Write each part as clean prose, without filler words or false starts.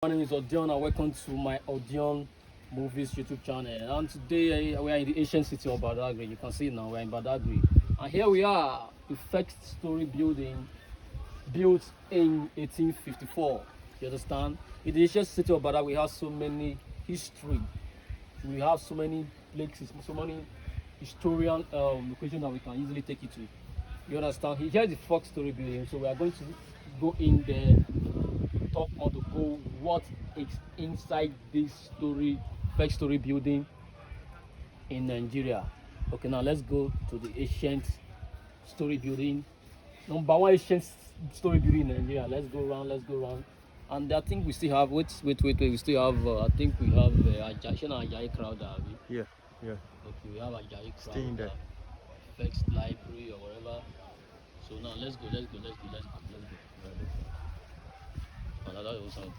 My name is Odion and welcome to my Odion Movies YouTube channel. And today we are in the ancient city of Badagry. You can see it now, we're in Badagry. And here we are, the first story building built in 1854. You understand? In the ancient city of Badagry, we have so many history. We have so many places, so many historian locations that we can easily take you to. You understand? Here is the first story building. So we are going to go in there, talk more to go what is inside this first story building in Nigeria. Okay, now let's go to the ancient story building. Number one ancient story building in Nigeria. Let's go around. And I think we still have, wait. We still have, I think we have Ajayi crowd. Yeah. Okay, we have Ajayi crowd. Stay in there. First library or whatever. So now let's go. Another sound.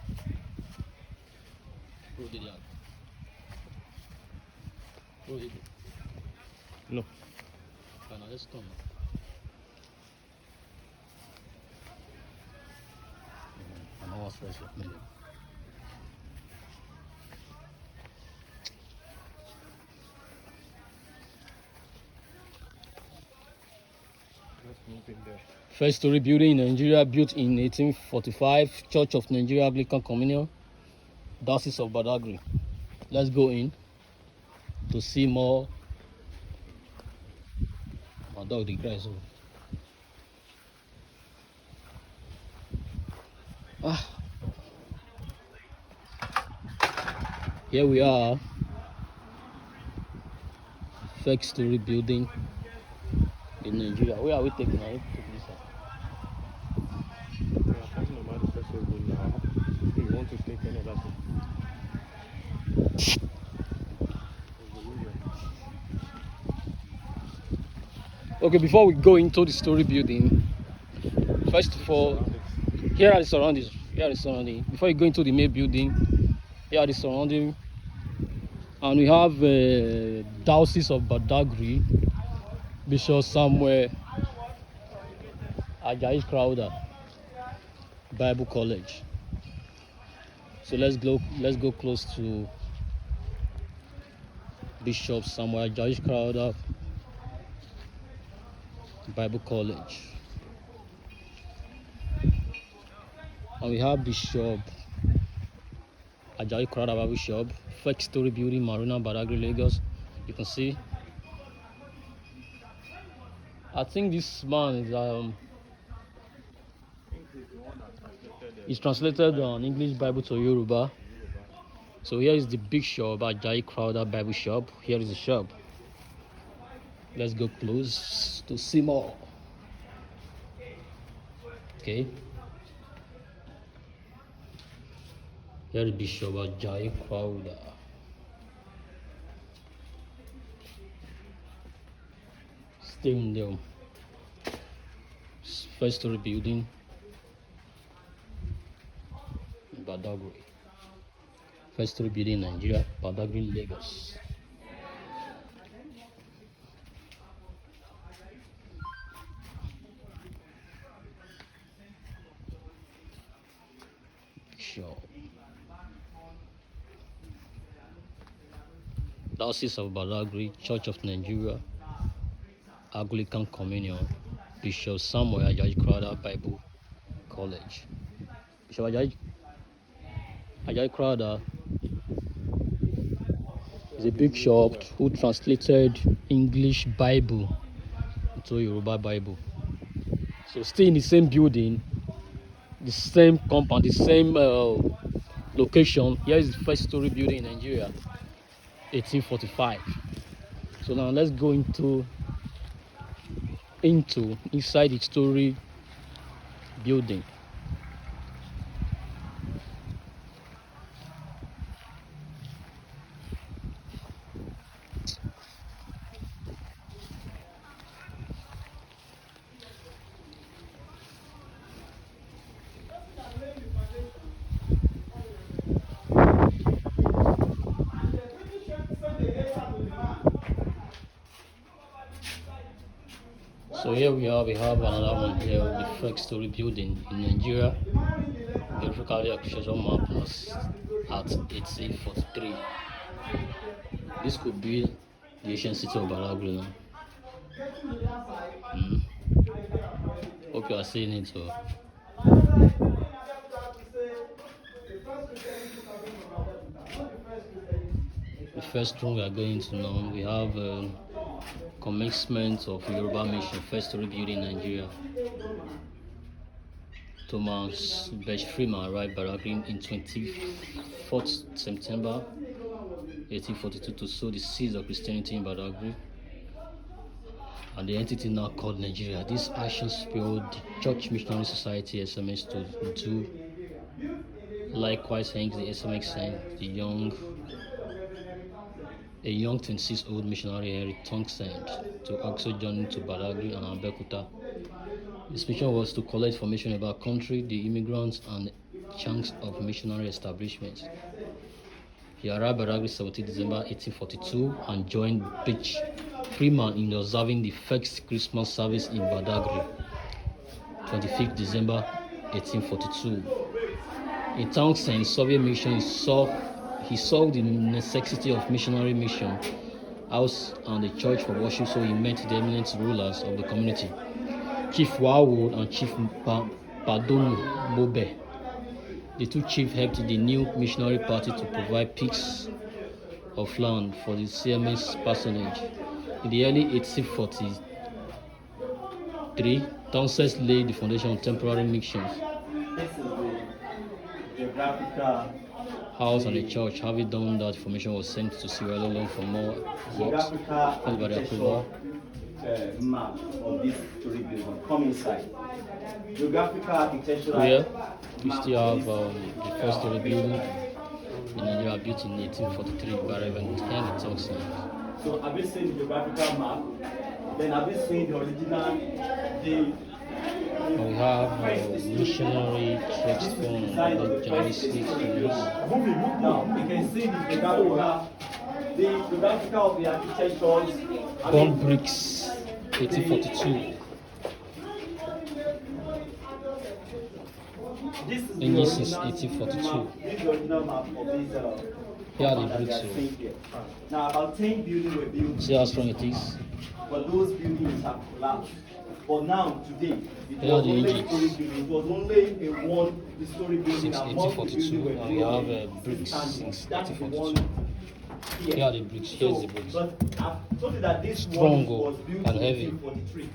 Who did that? Who did it? No. Now let's come. I know what's fresh. Let's move in there. First story building in Nigeria, built in 1845, Church of Nigeria Anglican Communion, Diocese of Badagry. Let's go in to see more. My dog digress. Here we are, first story building in Nigeria. Where are we taking? Are we taking this side? We are talking about the first one now. If you want to take any other thing. Okay, before we go into the story building, first of all, here are the surroundings. Before you go into the main building, here are the surroundings. And we have Diocese of Badagry, Bishop Samuel Ajayi Crowder Bible College. So let's go close to Bishop Samuel Ajayi Crowder Bible College. And we have Bishop Ajayi Crowder Bible Shop, first story building, Marina, Badagry, Lagos. You can see. I think this man is translated on English Bible to Yoruba. So here is the big shop, Ajayi Crowder Bible Shop. Here is the shop. Let's go close to see more. Okay. Here is Bishop Ajayi Crowder. Stay in there. First story building, Badagry. First story building in Nigeria, Badagry, Lagos. Sure. Diocese of Badagry, Church of Nigeria Anglican Communion, Bishop Samuel Ajayi Crowder Bible College. Bishop Ajayi Crowder is a big shop who translated English Bible into Yoruba Bible. So still in the same building, the same compound, the same location. Here is the first story building in Nigeria, 1845. So now let's go inside the story building. So here we have another one here, the first story building in Nigeria, geographically acquisition map was at 1843. This could be the ancient city of Badagry now. Hope you are seeing it. So. The first room we are going to now, we have commencement of Yoruba Mission, first story building in Nigeria. Thomas Bech Freeman arrived Badagry in 24th September 1842 to sow the seeds of Christianity in Badagry and the entity now called Nigeria. This action spurred the Church Missionary Society SMS to do likewise. Hence the SMS sent a young 26-year-old missionary Henry Townsend to also join to Badagry and Abeokuta. His mission was to collect information about country, the immigrants, and chunks of missionary establishments. He arrived at Badagry 17 December 1842 and joined Bech Freeman in observing the first Christmas service in Badagry, 25th December 1842. In Townsend's Soviet mission, he saw the necessity of missionary mission house and the church for worship, so he met the eminent rulers of the community, Chief Warwood and Chief Padonu Bobe. The two chiefs helped the new missionary party to provide piece of land for the CMS parsonage. In the early 1843, Townsend laid the foundation of temporary missions. This is the geographical House and the church. Having done that, information was sent to Sierra Leone for more works. architectural map of this story building. Come inside. Geographical architectural. Here we still have the first story building in Nigeria, built in 1843 by Reverend Henry Townsend. So have you seen the geographical map? Then have you seen the original? We have missionary text form of journalistic studies. Now you can see the geographical of the architectures. Bond bricks, 1842. This is the English is original 1842. map. This is the original map of this. Here are the that bricks. they are seeing here. Now about 10 buildings were built. See how strong it is. But those buildings have collapsed. But now, today, it Here are was the only engines. story building. It was only a one-story building. Since And most of the 1842, buildings were and we have built bricks standing. since That's the 1842. one here. Here are the bricks. Here's the bricks. But I've told you that this Strong one was built and in heavy. 1843,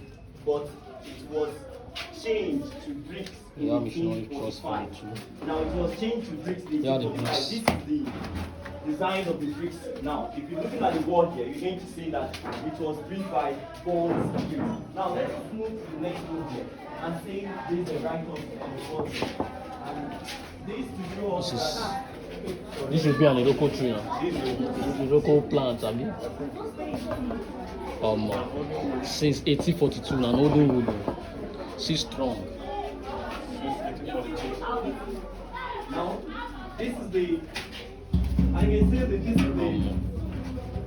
but it was changed to bricks in We have missionary cross 1845. too. Now it was changed to bricks in Here are the 1845. bricks. This is the design of the bricks. Now, if you're looking at the wall here, you're going to see that it was built by Bonds. Now let's move to the next room here and see this write-up on the wall. And this to show us that This should be an Iroko tree now. Iroko plant, I mean. Since 1842, an older wood. She's strong. now this is the, I can say that this is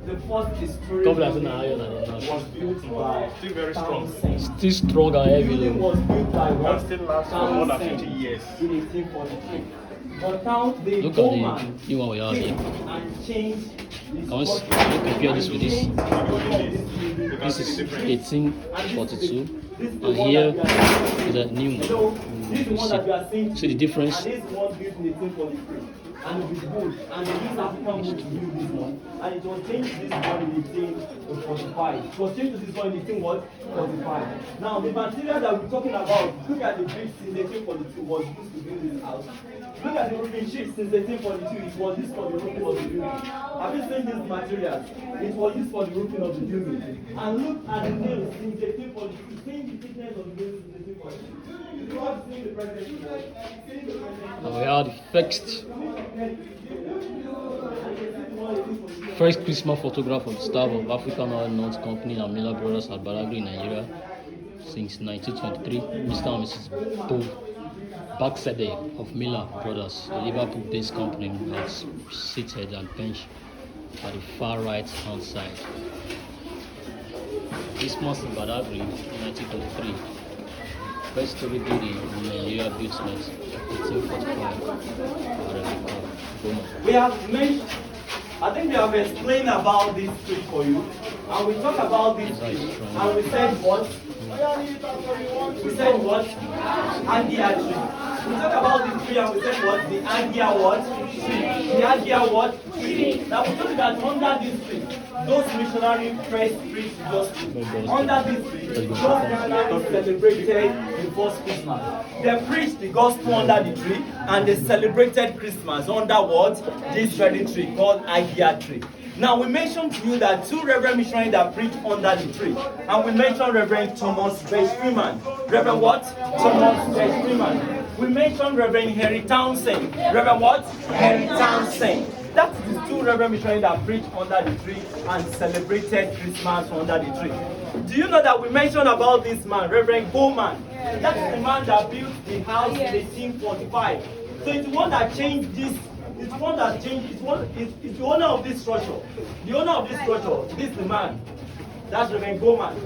the first historic Come like building an iron and a was built by Still very strong. Townsend. Still strong and The heavy. building though. was built by That still lasts for more than Townsend 50 years. in 1843. But now the Look Bowman at the new one we have came here. and changed this Can we structure. compare this with this? And changed This is 1842, this is the and one here that we are seeing. is a new So, one. this is the one that we are seeing. See the difference? And this one built in 1843. And it is good. And they use African wood to build this one. And it was changed to this one in 1845. It was changed to this one in 1845. Now, the material that we're talking about, look at the bricks in 1842 was used to build this house. Look at the roofing sheet since 1842. It was used for the roofing of the building. Have you seen these materials? It was used for the roofing of the building. And look at the nails since 1842. Same the thickness of the nails since 1842. You have seen the president. And we are the first Christmas photograph of the staff of African Oil North Company and Miller Brothers at Badagry, Nigeria, since 1923. Mr. and Mrs. Bo Baxede of Miller Brothers, a Liverpool-based company, was seated and benched at the far right hand side. Christmas in Badagry, 1923. First story building in Nigeria built next. We have mentioned, I think we have explained about this tree for you, and we talk about this tree, and we said what? We said what? Angia tree. We talk about this tree and we said what? The Angia what? Tree. The Angia what? Tree. Now we told you that under this tree, those missionaries first preached gospel. Under this tree, those missionaries celebrated the first Christmas. They preached the gospel under the tree and they celebrated Christmas under what? This very tree called Angia tree. Now we mentioned to you that two reverend missionaries that preached under the tree. And we mentioned Reverend Thomas J. Freeman. Reverend what? Thomas J. Freeman. We mentioned Reverend Henry Townsend. Reverend what? Henry Townsend. That is the two reverend missionaries that preached under the tree and celebrated Christmas under the tree. Do you know that we mentioned about this man, Reverend Bowman? That is the man that built the house in 1845. So it's the one that changed this. It's the one that changed. It's the owner of this structure. The owner of this structure. This is the man. That's Reverend Bowman.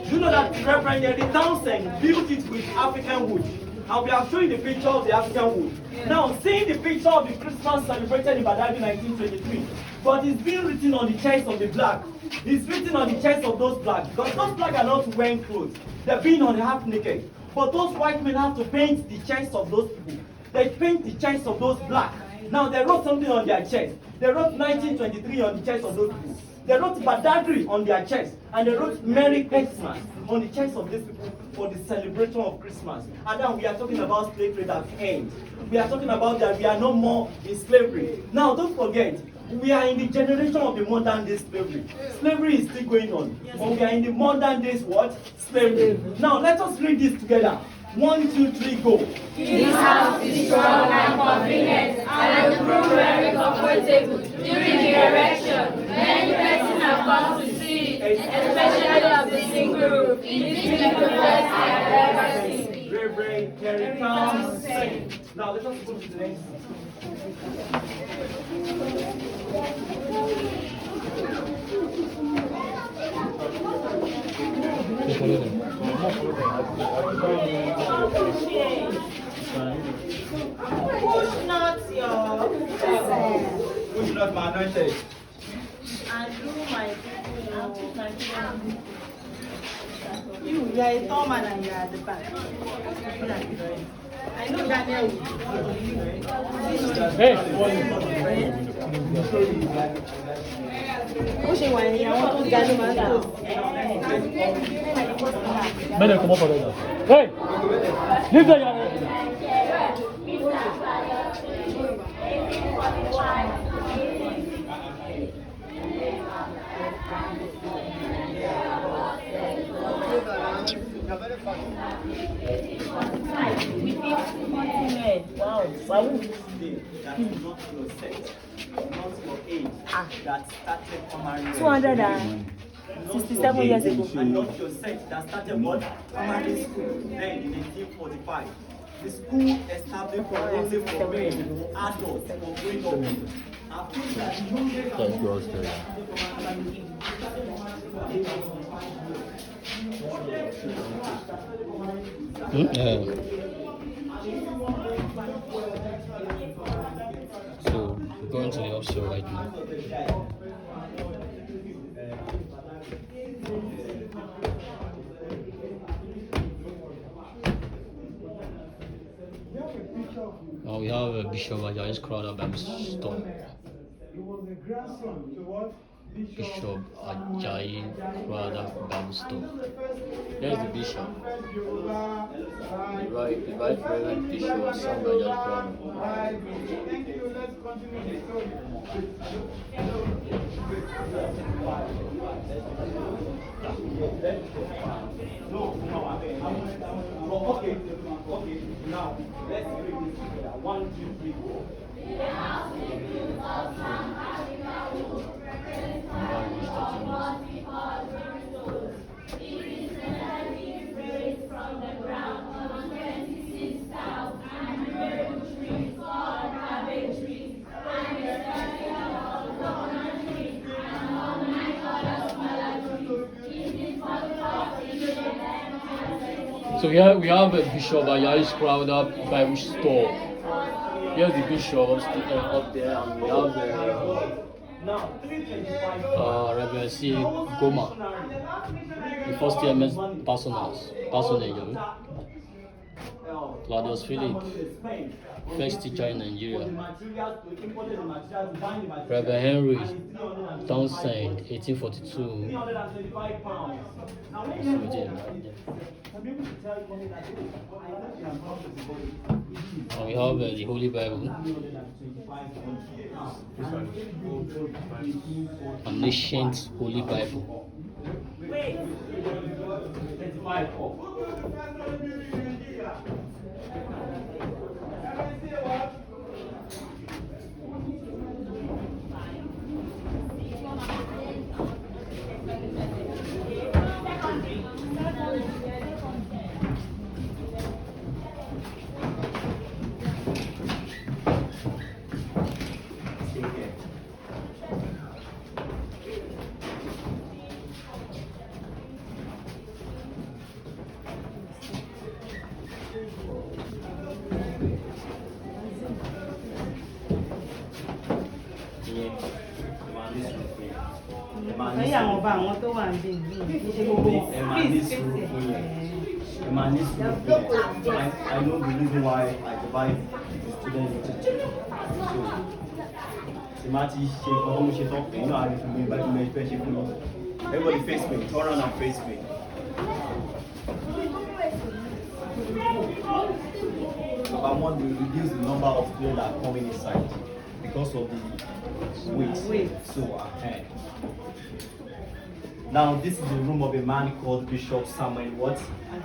Do you know that Reverend Henry Townsend built it with African wood? And we are showing the picture of the African wood. Now, seeing the picture of the Christmas celebrated in Badagry 1923, but it's being written on the chest of the black. It's written on the chest of those blacks, because those blacks are not wearing clothes. They're being on the half naked. But those white men have to paint the chest of those people. They paint the chest of those blacks. Now, they wrote something on their chest. They wrote 1923 on the chest of those people. They wrote Badagry on their chest. And they wrote Merry Christmas on the chest of these people for the celebration of Christmas. And now we are talking about slavery that ends. We are talking about that we are no more in slavery. Now, don't forget, we are in the generation of the modern day slavery. Slavery is still going on. But we are in the modern days what? Slavery. Now, let us read this together. 1, 2, 3, go. This house is strong and convenient and will prove very comfortable during the erection. Many persons have come to see it, especially of the single roof. It is the first I have ever seen. Reverend Henry Townsend. Now let us go to the next. Push not your Push not my anointed. and do my you are a tall man and you are at the back. I know Daniel. Hey! Pushing one here, I want to get him out. Madam, come up here. Hey! Leave the young. Wow, That is not your sex, not your age that started primary. 267 years ago. And not your sex that started what? Primary school. Then in 1845. The school established for only for men, adults, for growing up. I think that the youngest So we're going to the offshore right now. Now we have a Bishop Ajayi's crowd up at the store. He was the grandson to what? Bishop Ajayi Crowd Bible store. There's the bishop. The right Reverend Bishop Sam Ajayi Crowd. Thank you. Let's continue the story. Okay, now let's read this together. 1, 2, 3, go. So we have a Bishop Ajayi's crowd up Bible store. Here's the bishops up there, and we have Now, 325. Reverend C. Goma, the first year personage, Claudius Philip, first teacher in Nigeria, Reverend Henry Townsend, 1842. And we have the Holy Bible, an ancient Holy Bible. 25 Lẹ́yìn àwọn ọba àwọn tó wà níbí yìí, kì í ṣe gbogbo wọn. Please fix it. I know the reason why I divide the students into two. So, Timati, you know how to be back to my special. Everybody face me, turn around and face me. I want to reduce the number of students that are coming inside because of the weight. So, now this is the room of a man called Bishop Samuel what?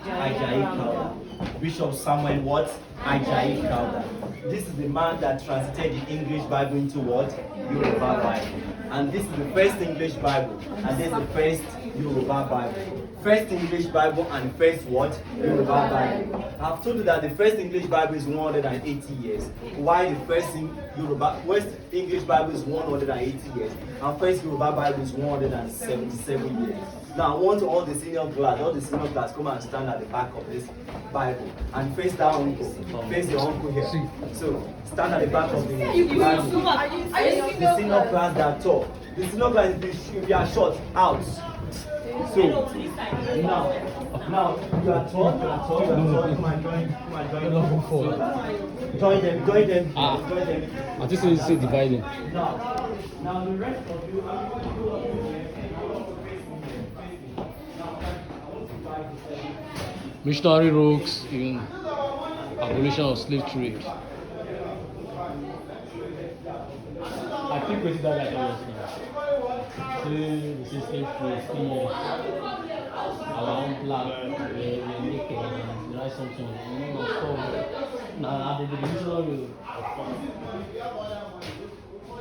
Ajayi Kauda. Bishop Samuel what? Ajayi Kauda. This is the man that translated the English Bible into what? Yoruba Bible. And this is the first English Bible. And this is the first Yoruba Bible. First English Bible and first what? Yoruba Bible. I've told you that the first English Bible is 180 years. Why the first English Bible is 180 years and first Yoruba Bible is 177 years. Now I want all the senior class come and stand at the back of this Bible and face that uncle, face your uncle here. So stand at the back of the Bible. The senior class that talk. The senior class if you are short out. So now you are tall. Come and join them. Join them. I just want to say dividing. Now the rest of you, I'm going to go up here. Missionary rogues in abolition of slave trade. I think we did that like honestly. The slave trade, see our own black, we make write something, you know, so now the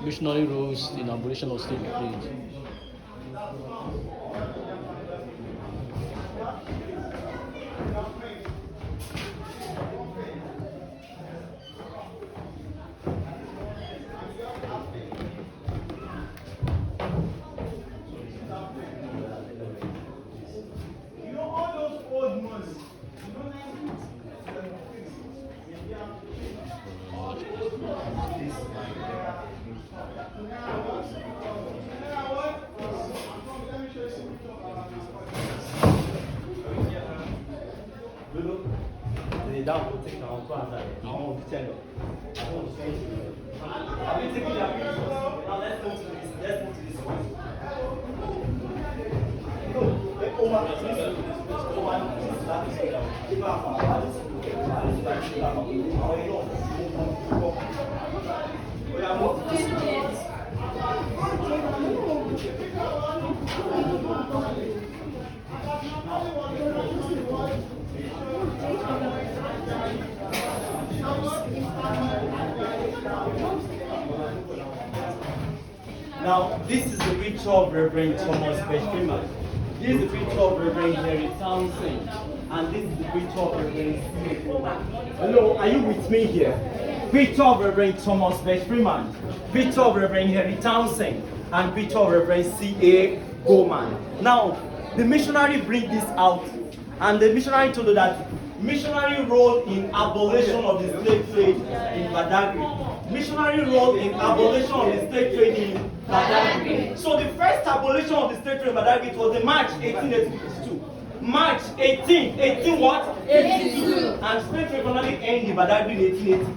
missionary rogues in abolition of slave trade. Now, this is the picture of Reverend Thomas Freeman. This is the picture of Reverend Henry Townsend. And this is the picture of Reverend C. Hello, are you with me here? Picture of Reverend Thomas Freeman. Picture of Reverend Henry Townsend. And picture of Reverend C.A. Goman. Now, the missionary bring this out. And the missionary told you that missionary role in abolition of the slave trade in Badagry. missionary role in abolition of the slave trade in Badagry. So the first abolition of the slave trade in Badagry was in March 1882. March 18 what? 82. And slave trade finally ended in Badagry in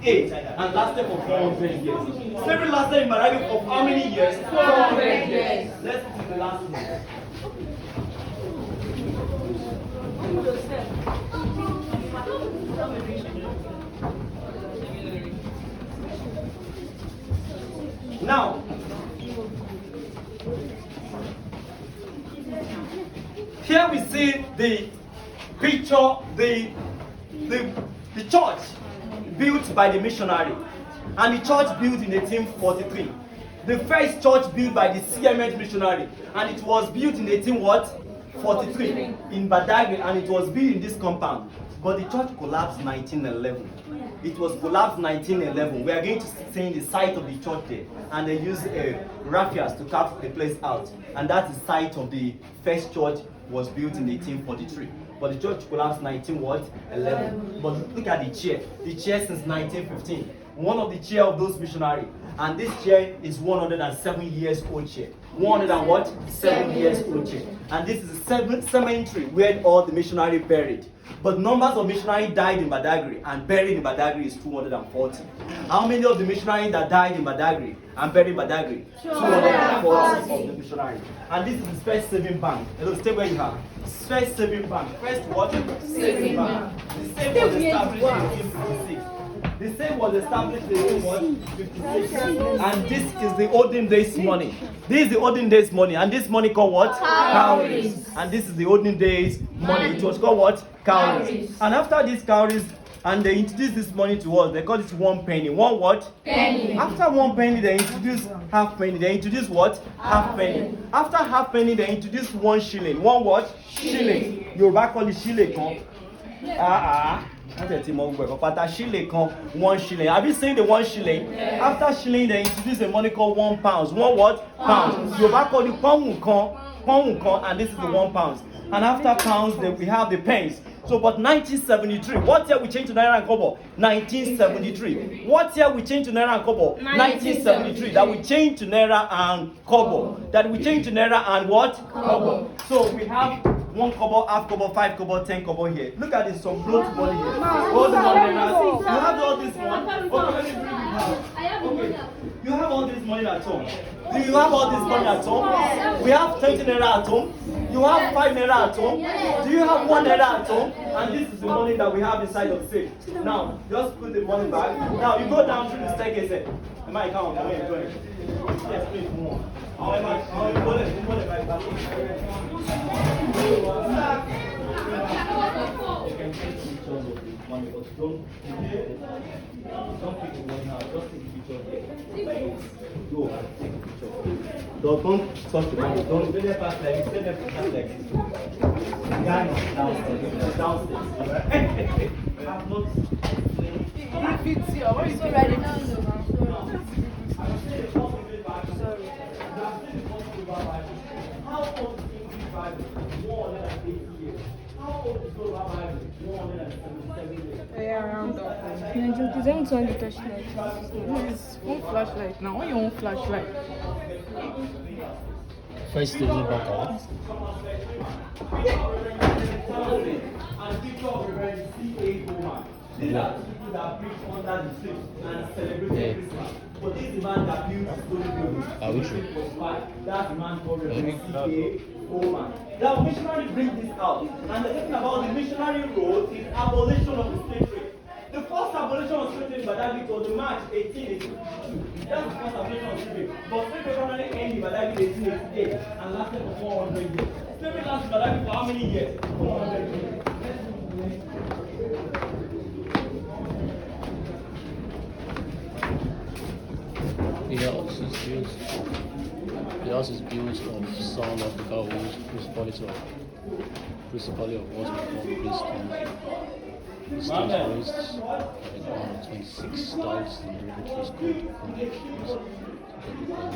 1888 and lasted for 400 years. Slavery lasted in Badagry for how many years? 400 years. Let's do the last one. Now, here we see the picture, the church built by the missionary, and the church built in 1843. The first church built by the CMH missionary, and it was built in 1843 in Badagry, and it was built in this compound. But the church collapsed 1911. It was collapsed 1911. We are going to see the site of the church there, and they used raffias to carve the place out, and that's the site of the first church was built in 1843. But the church collapsed 1911. But look at the chair. The chair since 1915. One of the chair of those missionaries, and this chair is 107 years old chair. 107 years old chair. And this is the cemetery where all the missionaries buried. But numbers of missionaries died in Badagry and buried in Badagry is 240. How many of the missionaries that died in Badagry and buried in Badagry? 240 of the missionaries. And this is the first saving bank. Hello, stay where you are. First saving bank. First what? Saving bank. The same was established in 1856. The same was established in 1856. And this is the olden days money. This is the olden days money. And this money called what? Cowries. And this is the olden days money. It was called what? Cowries. And after these cowries, and they introduced this money to us, they call it 1 penny. One what? Penny. After 1 penny, they introduced half penny. They introduced what? Half penny. After half penny, they introduced 1 shilling. One what? Shilling. Yoruba call it shilling. Shilling, 1 shilling. Have you seen the 1 shilling? Yes. After shilling, they introduced a money called 1 pound. One what? Pound. Yoruba call it pound, and this is the 1 pound. And after pounds, then we have the pence. So, but 1973, what year we changed to Naira and Kobo? 1973. What year we changed to Naira and Kobo? 1973. That we changed to Naira and Kobo. That we changed to Naira and what? Kobo. So we have 1 kobo, half kobo, 5 kobo, 10 kobo here. Look at this, some float money here. All the money. You have all this one. Okay, let me bring it out. Okay. You have all this money at home. Do you have all this money at home? We have 20 naira at home. You have 5 naira at home. Do you have 1 naira at home? And this is the money that we have inside of the safe. Now, just put the money back. Now, you go down through the staircase here. Am I count? Yes, please, more. Don't touch the money. Don't do that fast like this. Stay there fast like this. Downstairs. Have not. If it's here, what is already done? How old is English Bible? 180 years. How old is Yoruba Bible? 177 years. Yeah, around that. It's one flashlight now. Why you want flashlight? First stage back out. And picture of a very CA woman. These are people that preach under the tree and celebrate Christmas. But this is the man that built the story building. That's the man called Reverend C.A. Coleman. Now, missionary bring this out. And the thing about the missionary role is abolition of the slave trade. The first abolition of slave trade in Badagry was in March 1882. That's the first abolition of slave trade. But slave trade finally ended in Badagry in 1888 and lasted for 400 years. Slavery lasted in Badagry for how many years? 400 years. The house is built of sound Africa wood, principally of what we call grey stone. The stones raised at the ground 26 tiles in the river trees called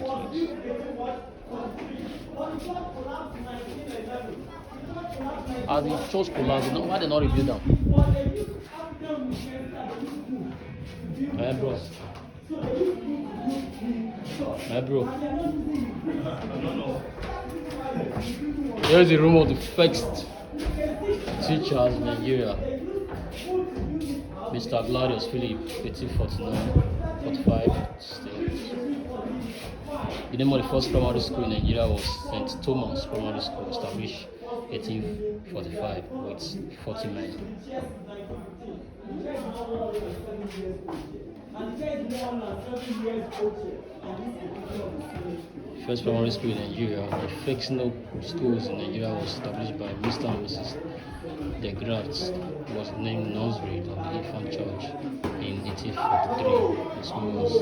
foundations to every As the church collapsed, why they not rebuild them? Bros. My bro. Here is the room of the first teachers in Nigeria. Mr. Gladius Philip, 1849, 45. The name of the first primary school in Nigeria was St. Thomas Primary School, established 1845 with 40 men. First primary school in Nigeria, the fictional schools in Nigeria was established by Mr. and Mrs. De Grafts, was named Nursery of the Infant Church in 1843. The school was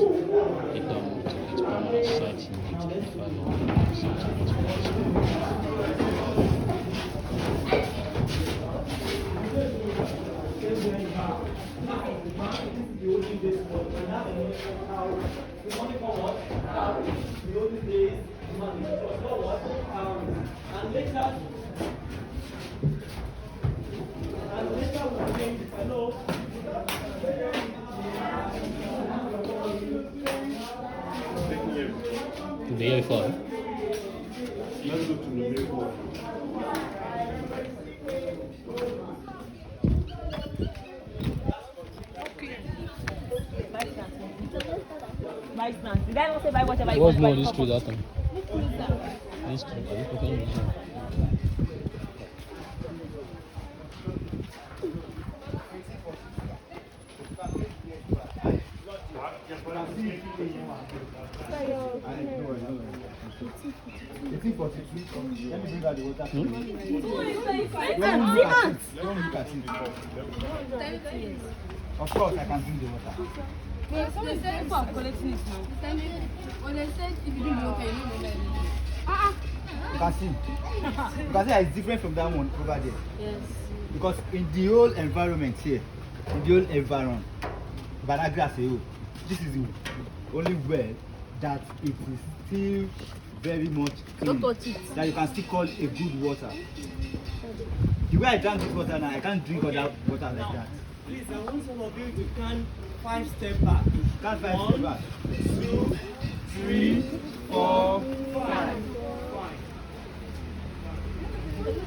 later moved to its permanent site in 1855 St. Thomas Primary School. The year before. Let's go to the main hall. Did I not say buy whatever you What's want? more this true that time? This true. Are you talking about? Let me bring out the water. Hmm? Of course, I can drink the water. They said for collecting it now. When they said if you do the okay, you know that. You can see. You can see that it's different from that one over there. Yes. Because in the whole environment here, in the whole environment, Badagry as a whole, this is the only well that it is still very much clean. Don't touch it. That you can still call a good water. The way I drank this water now, I can't drink other water like that. Please, I want some of you to count 5 steps back. Can't find it back. 2, 3, 4, 5.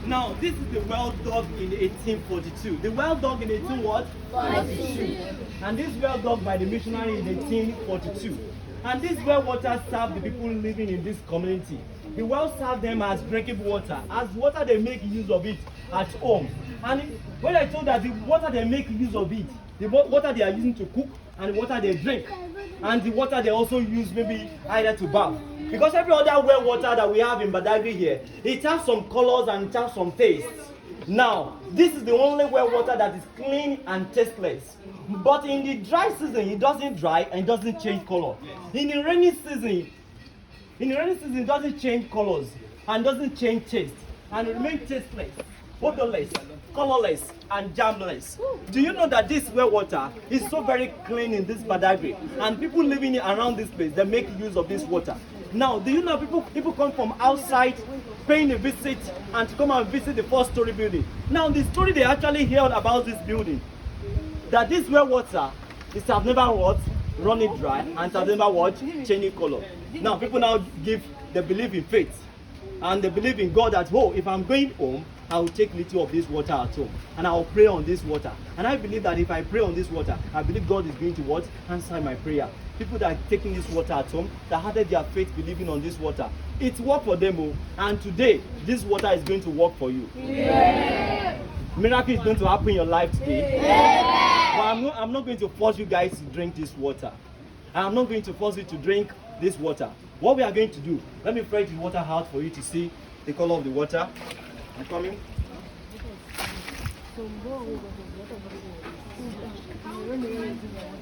Now, this is the well dug in 1842. The well dug in 18 what? 42. And this well dug by the missionary in 1842. And this well water served the people living in this community. The well served them as drinking water, as water they make use of it at home. And when I told that the water they make use of it, the water they are using to cook and the water they drink, and the water they also use maybe either to bath. Because every other well water that we have in Badagry here, it has some colors and it has some taste. Now, this is the only well water that is clean and tasteless. But in the dry season, it doesn't dry and it doesn't change color. In the rainy season, it doesn't change colors and doesn't change taste and it remains tasteless, odorless, colorless, and germless. Do you know that this well water is so very clean in this Badagry, and people living around this place, they make use of this water? Now, do you know people come from outside paying a visit and to come and visit the 4-story building? Now, the story they actually heard about this building, that this well water is have never what run it dry and have never what changing color. Now, people now they believe in faith and they believe in God that, oh, if I'm going home, I will take little of this water at home and I will pray on this water. And I believe that if I pray on this water, I believe God is going to what? Answer my prayer. People that are taking this water at home, that added their faith believing on this water, it worked for them. Oh, and today, this water is going to work for you. Yeah. Miracle is going to happen in your life today. Yeah. But I'm not going to force you guys to drink this water. I'm not going to force you to drink this water. What we are going to do, let me fetch the water out for you to see the color of the water. I'm coming.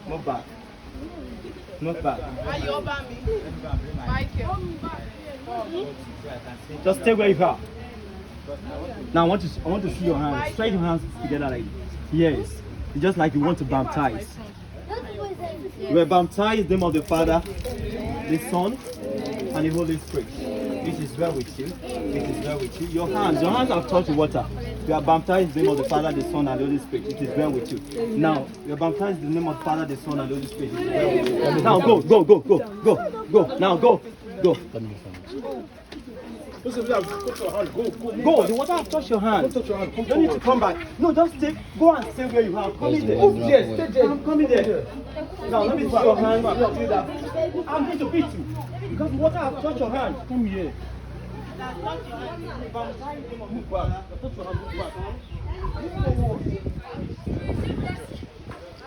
Not bad. Not bad. Just stay where you are. Now I want to see your hands. Straight your hands together like this. Yes. It's just like you want to baptize. You were baptized in the name of the Father, the Son, and the Holy Spirit. It is well with you. It is well with you. Your hands have touched the water. You are baptized in the name of the Father, the Son, and the Holy Spirit. It is well with you. Now, you are baptized in the name of the Father, the Son, and the Holy Spirit. It is well with you. Now, go. Now, go. Let me finish. Put your hand. Go. Go. The water has touched your hand. Touch your hand. Come You don't need to forward. come back. No, just go and stay where you are. Come in there. Yes, Yes, yes. stay there. I'm coming there. Now, let me see your hand. I'm going to beat you. Because water has touched your hand. Come here. Move back. Touch your hand. Move back.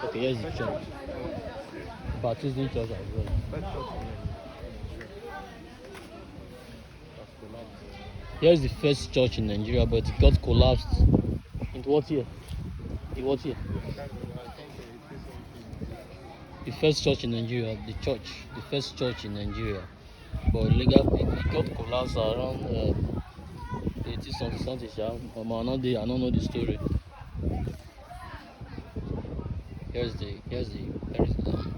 Okay, here's the church. Baptist church as well. Here's the first church in Nigeria, but it got collapsed. In what year? The first church in Nigeria, the first church in Nigeria. But it got collapsed around 80 something. I don't know the story. Here's the bastard.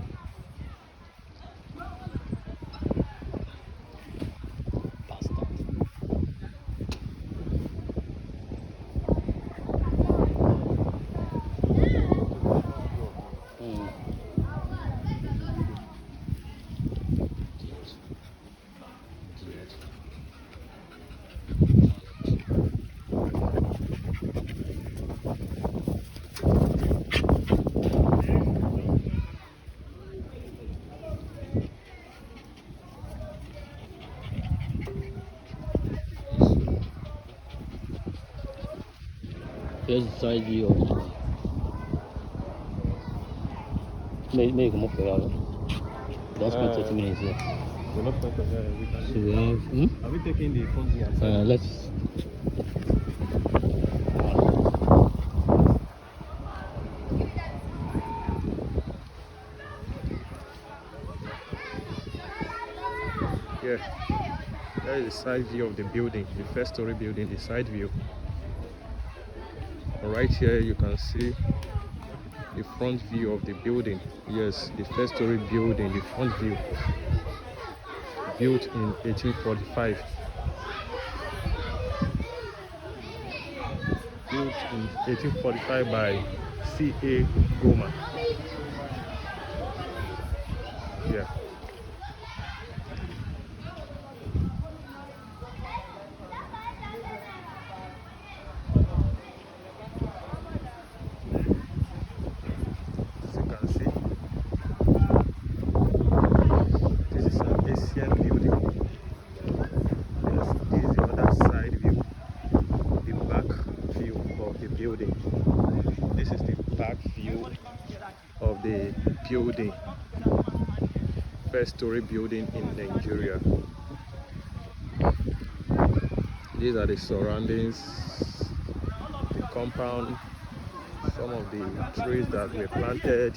Here's the side view of Make come up here. Don't spend 30 minutes here. We're not part of that. We can So we have Are we taking the front view outside? let's Yeah. There is the side view of the building, the first story building, the side view. Right here you can see the front view of the building. Yes, the first story building, the front view. Built in 1845. Built in 1845 by C.A. Goma. Yeah. As you can see, this is an Asian building. Yes, this is the other side view, the back view of the building. This is the back view of the building, first story building in Nigeria. These are the surroundings, the compound, some of the trees that were planted.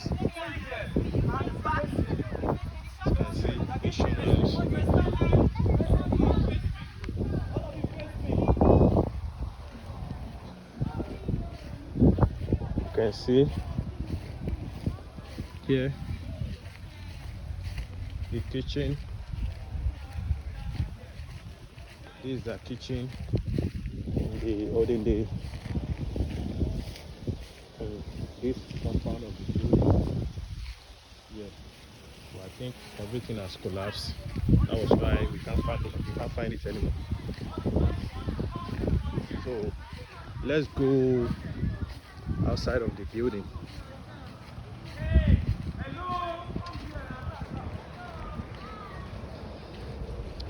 You can see Asian house. You can see here the kitchen. This is the kitchen in the olden days. This compound of the building. Yeah. So I think everything has collapsed. That was why we can't find it anymore. So let's go outside of the building.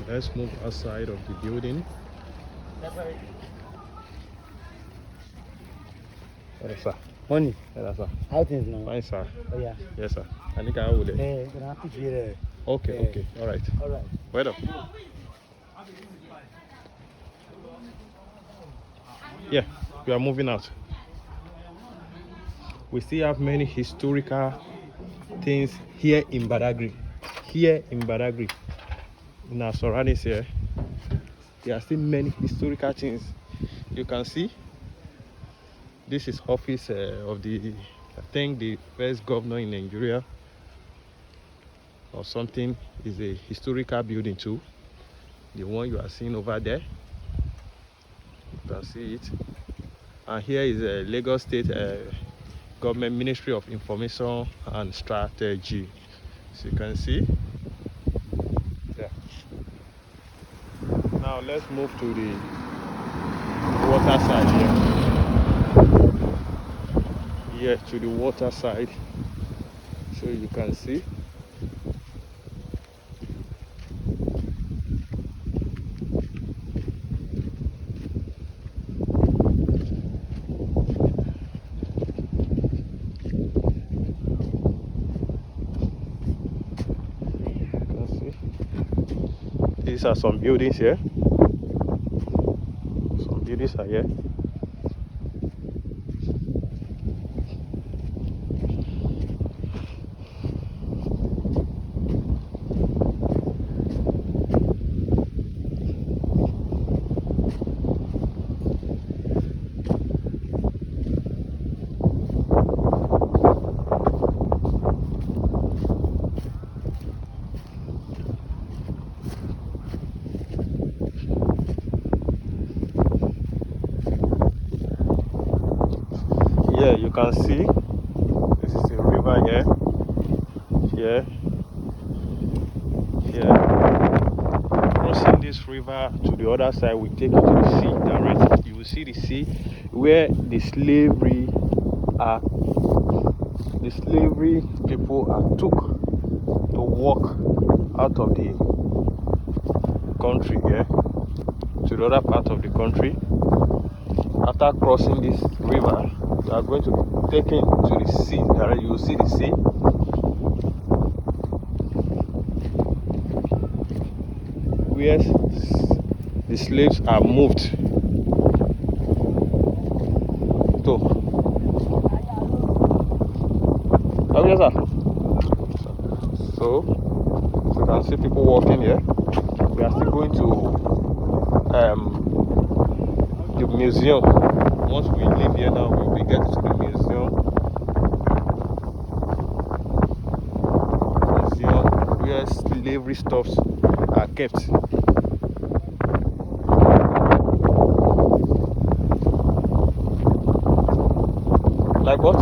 Let's move outside of the building. Yes, sir. Money. Yes, sir. How things now? Fine, sir. Oh yeah. Yes, sir. I think I will. Hey, gonna have to be there. Okay, Yeah. okay. All right. All right. Well done. Yeah, we are moving out. We still have many historical things here in Badagry. Here in Badagry, in our surroundings here, there are still many historical things. You can see this is office of the, I think the first governor in Nigeria or something. Is a historical building too. The one you are seeing over there, you can see it. And here is a Lagos State Government Ministry of Information and Strategy. So you can see. Yeah. Now let's move to the water side here. Here to the water side, so you can see. These are some buildings here. Some buildings are here. Yeah, you can see this is a river here. Here. Crossing this river to the other side will take you to the sea directly. You will see the sea where the slavery people are took to walk out of the country here to the other part of the country. After crossing this river, you are going to be taken to the sea. You will see the sea. Where the slaves are moved to. So you can see people walking here. We are still going to the museum. Once we leave here now, we'll be getting to the museum. Where slavery stuffs are kept. Like what?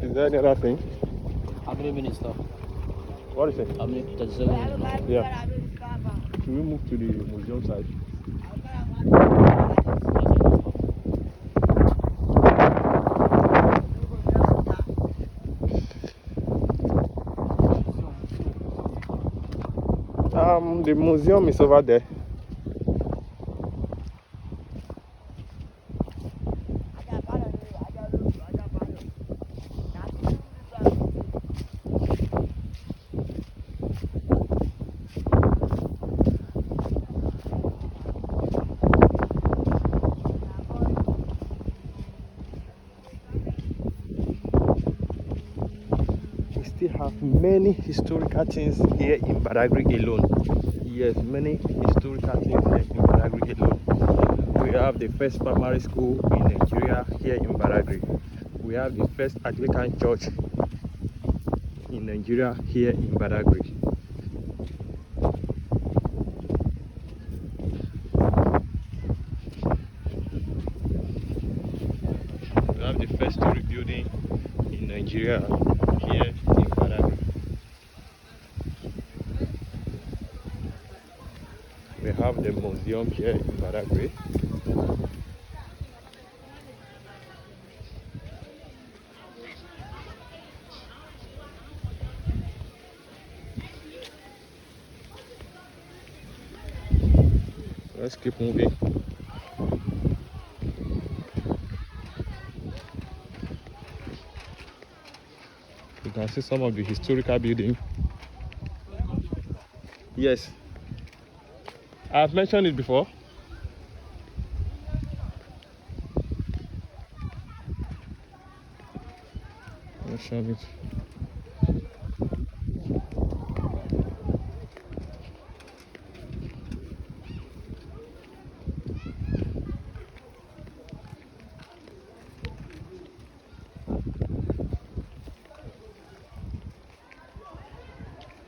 Is there any other thing? How many minutes now? What is it? How many? 37 minutes now. Yeah. Should we move to the museum side? The museum is over there. We still have many historical things here in Badagry alone. Yes, many historical things here in Badagry alone. We have the first primary school in Nigeria here in Badagry. We have the first Anglican church in Nigeria here in Badagry. We have the first story building in Nigeria here in Badagry. We have the museum here in Badagry. Let's keep moving. You can see some of the historical buildings. Yes, I've mentioned it before. Mention it.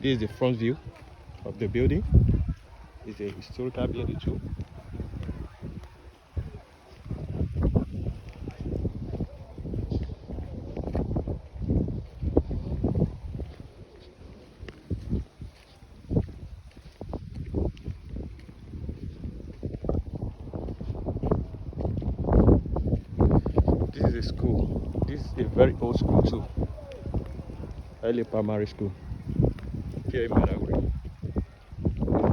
this is the front view of the building. It's a historical building too. This is a school. This is a very old school too. Early primary school here in Badagry.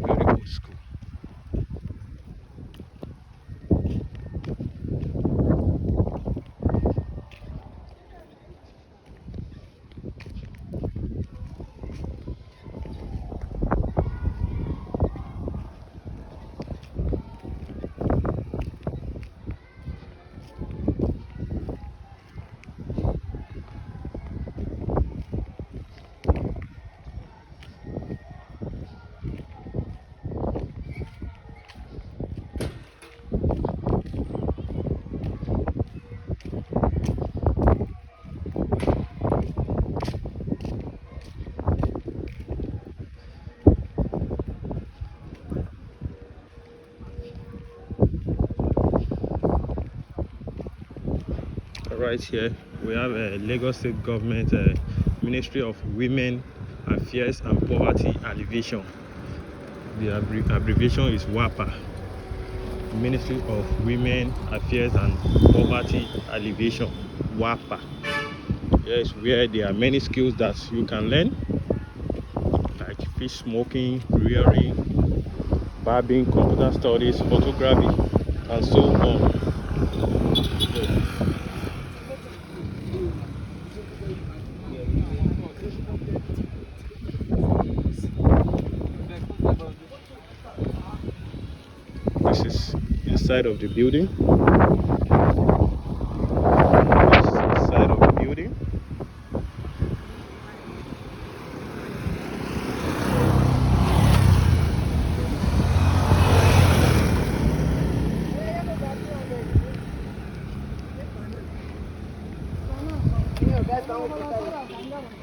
Very old school. Right here we have a Lagos State Government Ministry of Women Affairs and Poverty Alleviation. The abbreviation is WAPA. Ministry of Women Affairs and Poverty Alleviation, WAPA. Yes, where there are many skills that you can learn, like fish smoking, rearing, barbing, computer studies, photography, and so on. This is inside of the building. This is inside of the building.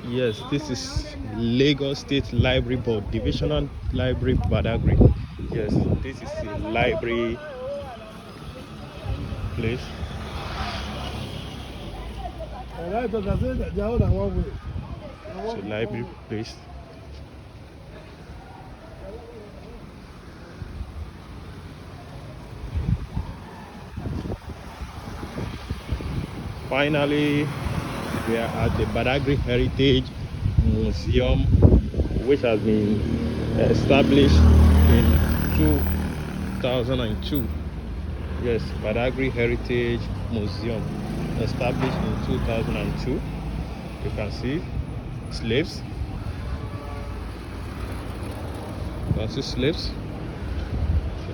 Yes, this is Lagos State Library Board, Divisional Library Badagry. Yes, this is a library place. It's a library place. Finally, we are at the Badagry Heritage Museum, which has been established in 2002. Yes, Badagry Heritage Museum, established in 2002. You can see slaves. You can see slaves.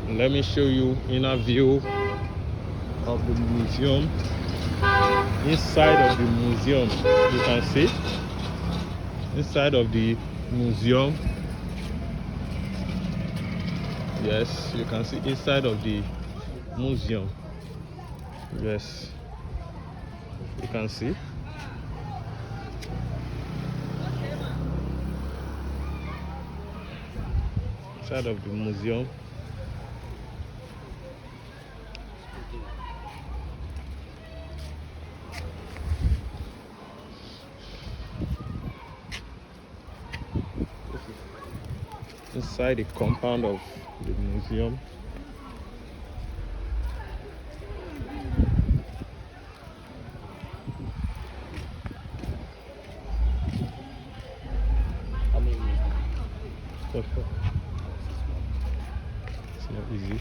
Let me show you inner view of the museum. Inside of the museum, you can see inside of the museum. Yes, you can see inside of the museum. Yes, you can see. Inside of the museum. Inside the compound of the museum. It's not easy.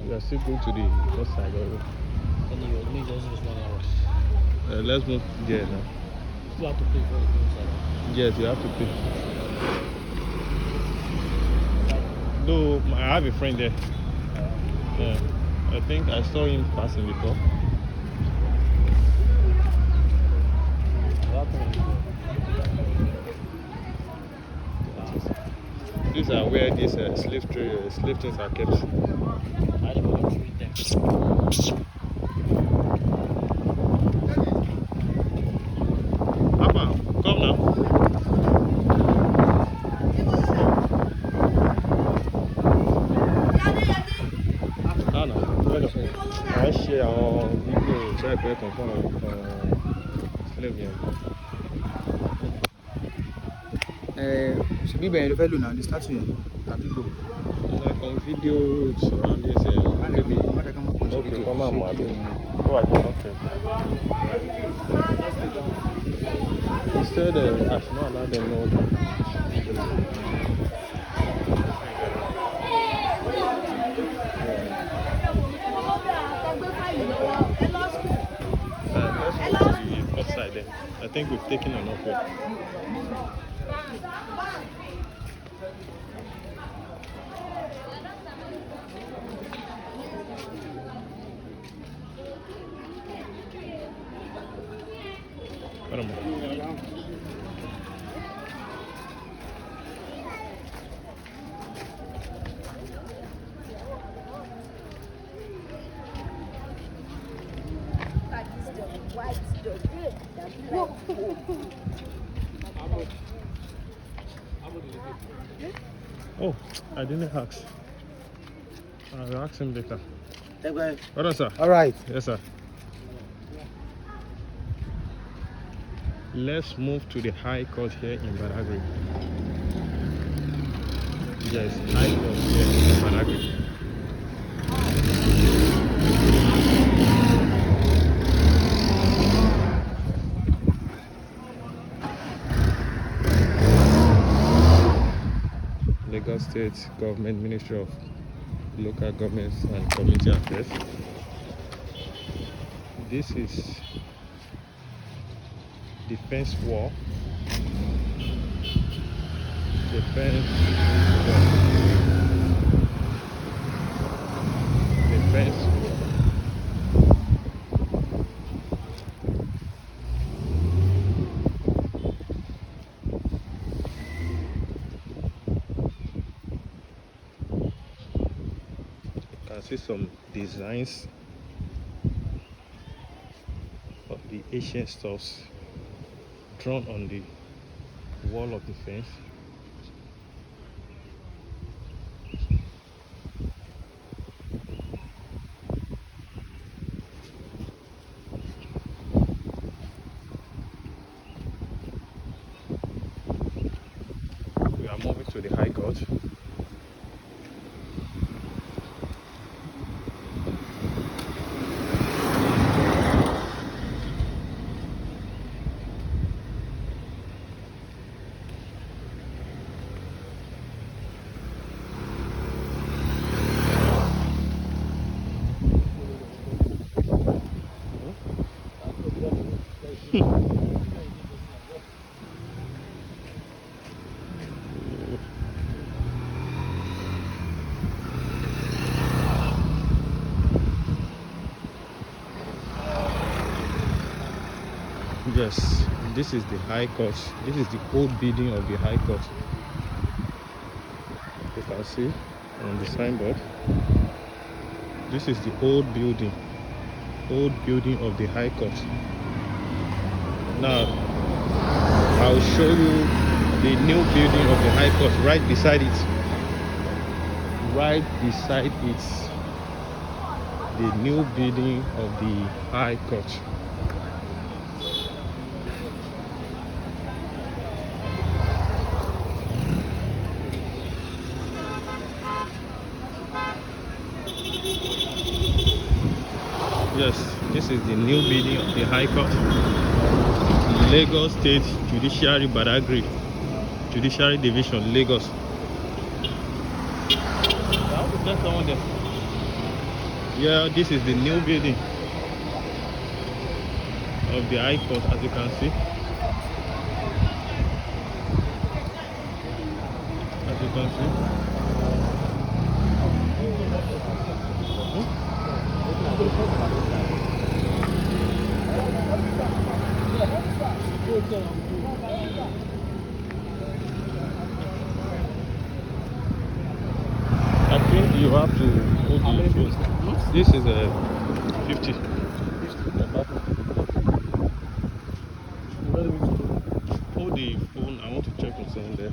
We are still going to the other side. Let's move there now. You have to pay for it. Yes, you have to pay. Though I have a friend there. Yeah, I think I saw him passing before. These are where these slave things are kept. I don't want to read them. Papa, come now. à ń ṣe àwọn fídíò láìpẹ́ kan fún àwọn slave yẹn. ṣebí ibẹ̀ yẹn ló fẹ́ lò náà ní statue yẹn tàbí gbò. Like on video surroundings here, maybe. Okay, come on, Madu. Go ahead, okay. He said I should not allow them know that. Let's go to the outside then. I think we've taken enough of. Oh, I didn't ask. I'll ask him later. What else, sir? All right. Yes, sir. Let's move to the High Court here in Badagry. Yes, High Court here in Badagry. Lagos State Government Ministry of Local Governments and Community Affairs. This is defense wall. Defense wall. Defense wall. You can see some designs of the ancient stuffs drawn on the wall of the fence. We are moving to the High Court. Yes, this is the High Court. This is the old building of the High Court. You can see on the signboard. This is the old building of the High Court. Now, I'll show you the new building of the High Court right beside it. Right beside it, the new building of the High Court. Yes, this is the new building of the High Court. Lagos State Judiciary Badagry. Judiciary Division, Lagos. Yeah, this is the new building of the High Court, as you can see. As you can see. I think you have to hold the phone. This is a 50. Hold the phone. I want to check what's on there.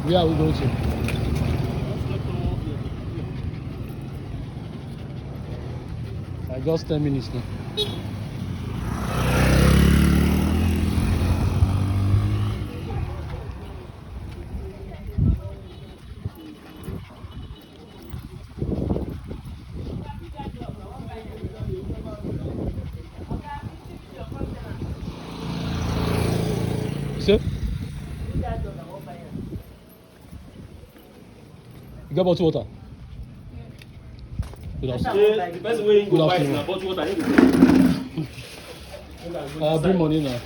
Where are we going to? Just 10 minutes now. See? You got bottled water? Good afternoon. The person wey Good go buy afternoon. na bottle water need to Bring money now.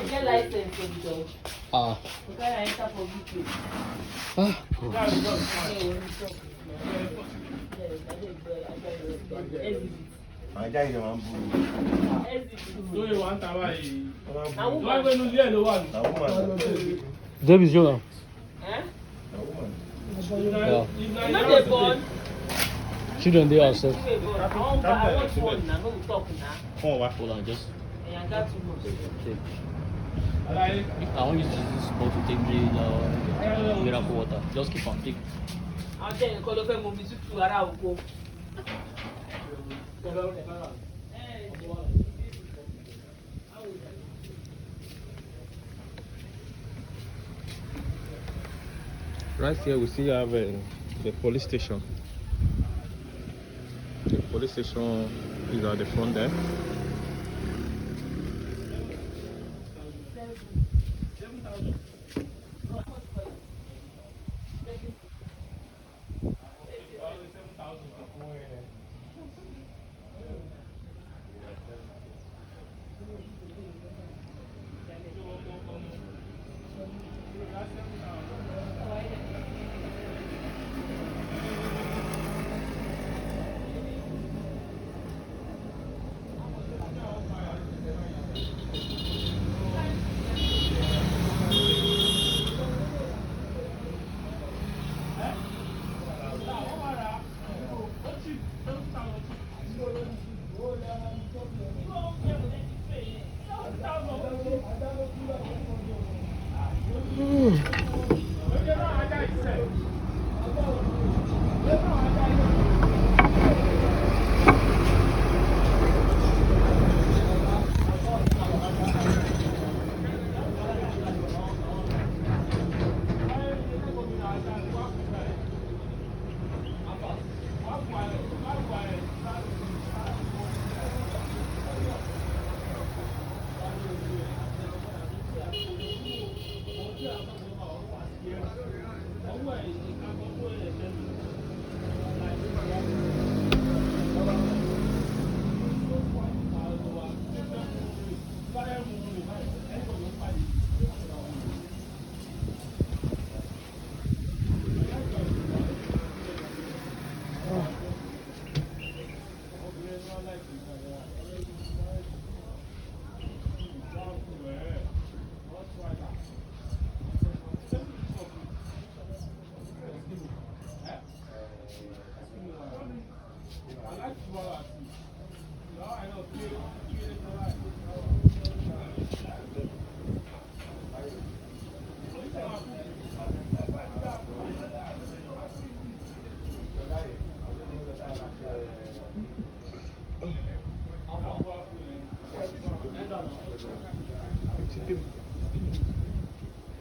Get license for the dog. Ah. You can enter for weekly. Ah. ajá yìí máa ń bú mi. lóye wa ń ta báyìí. Àwọn wọ́n á gbé inú ilé ẹ̀ ló wà ní. na woman Davis, you know. Eh? na woman. Yeah. You know they born? Children, they are set. I want one now, no we talk now. Fún wa. Hold on, just. And I got too much. Alaye. I want you to use this bottle to take the miracle water. Just keep on taking. Àwọn tẹ̀ nǹkan ló fẹ́ mú mi tútù ara oko. Right here we still have the police station. The police station is at the front there.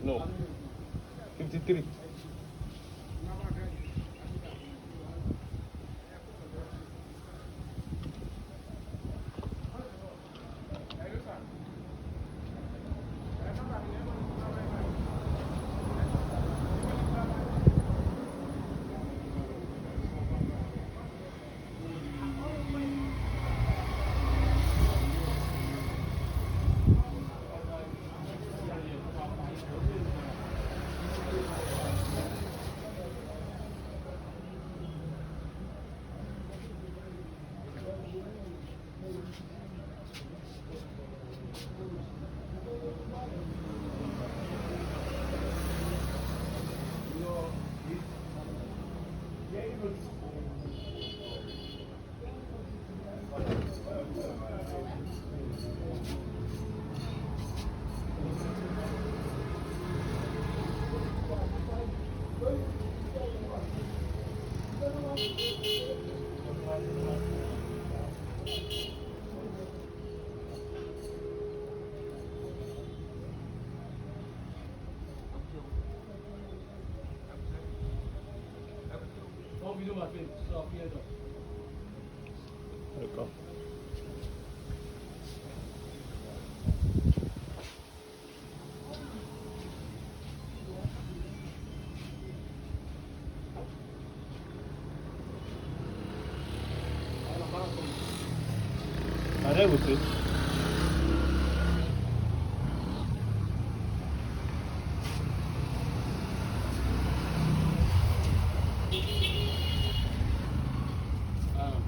No. 53. video my face. So here it Welcome. Are they with it?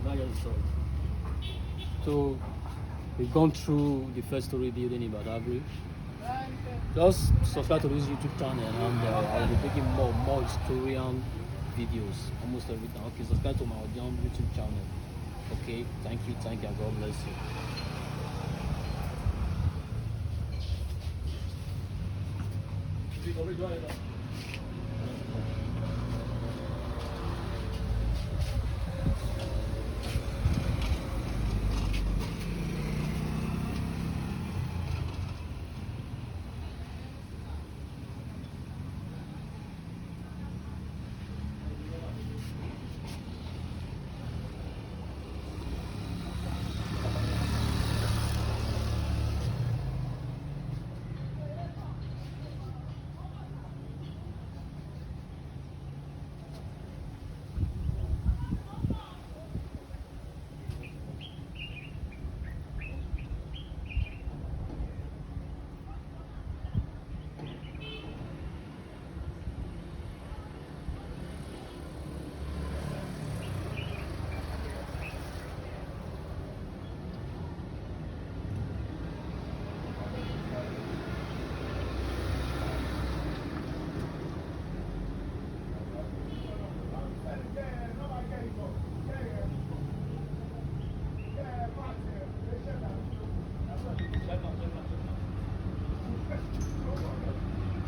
Now you're sorry. So we've gone through the first story building in Badagry. Just subscribe to this YouTube channel and I'll be making more historian videos almost every time. Okay, subscribe to my Myodion YouTube channel. Okay, thank you, and God bless you.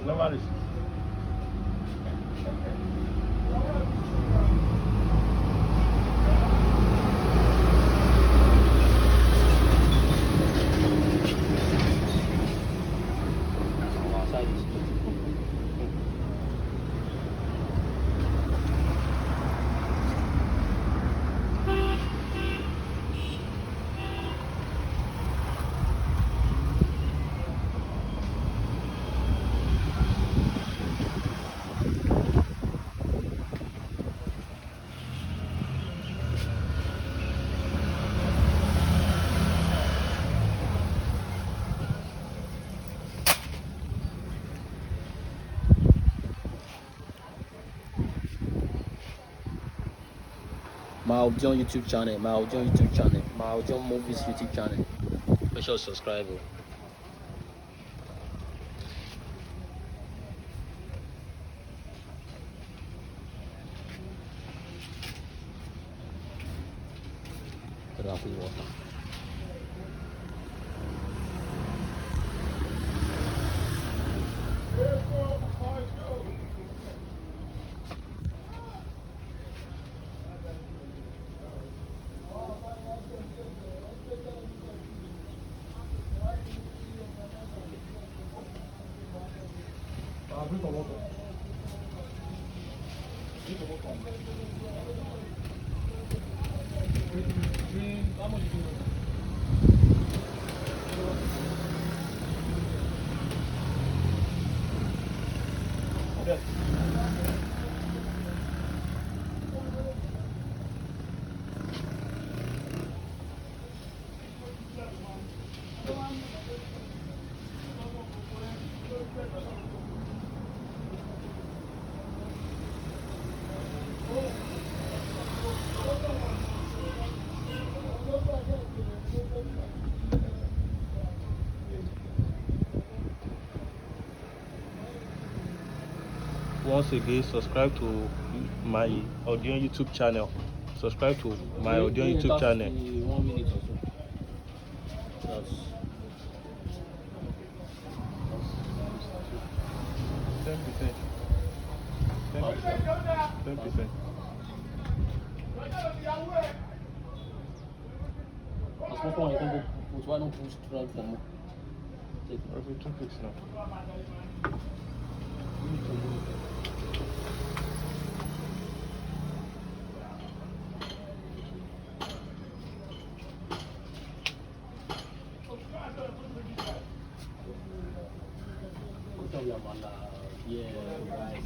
No worries. Myodion YouTube channel, Myodion YouTube channel, Myodion Movies YouTube channel. Make sure to subscribe. Water. Once again, subscribe to my Audio YouTube channel. Subscribe to my Audio YouTube channel. 1 minute or so. That's 10%. 10%. a small one you can go put. Why not push throughout for more? Take it. Every 2 weeks now. chop your mala. Yeah, right.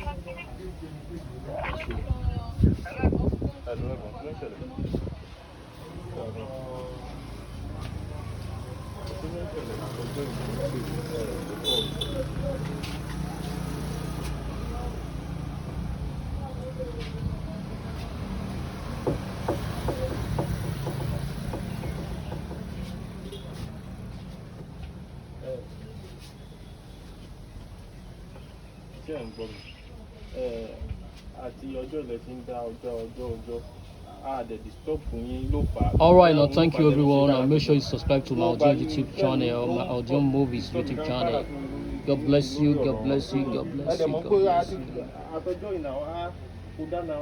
Àti ọjọ́ ilẹ̀ ti ń dá ọjọ́ disturb yín ló fà á. Alright, now thank you everyone. Make sure you subscribe to my audio YouTube channel or my audio movies YouTube channel. God bless you, God bless you, God bless you, God bless you. Àtọjọ́ ìnáwó á kú dáná.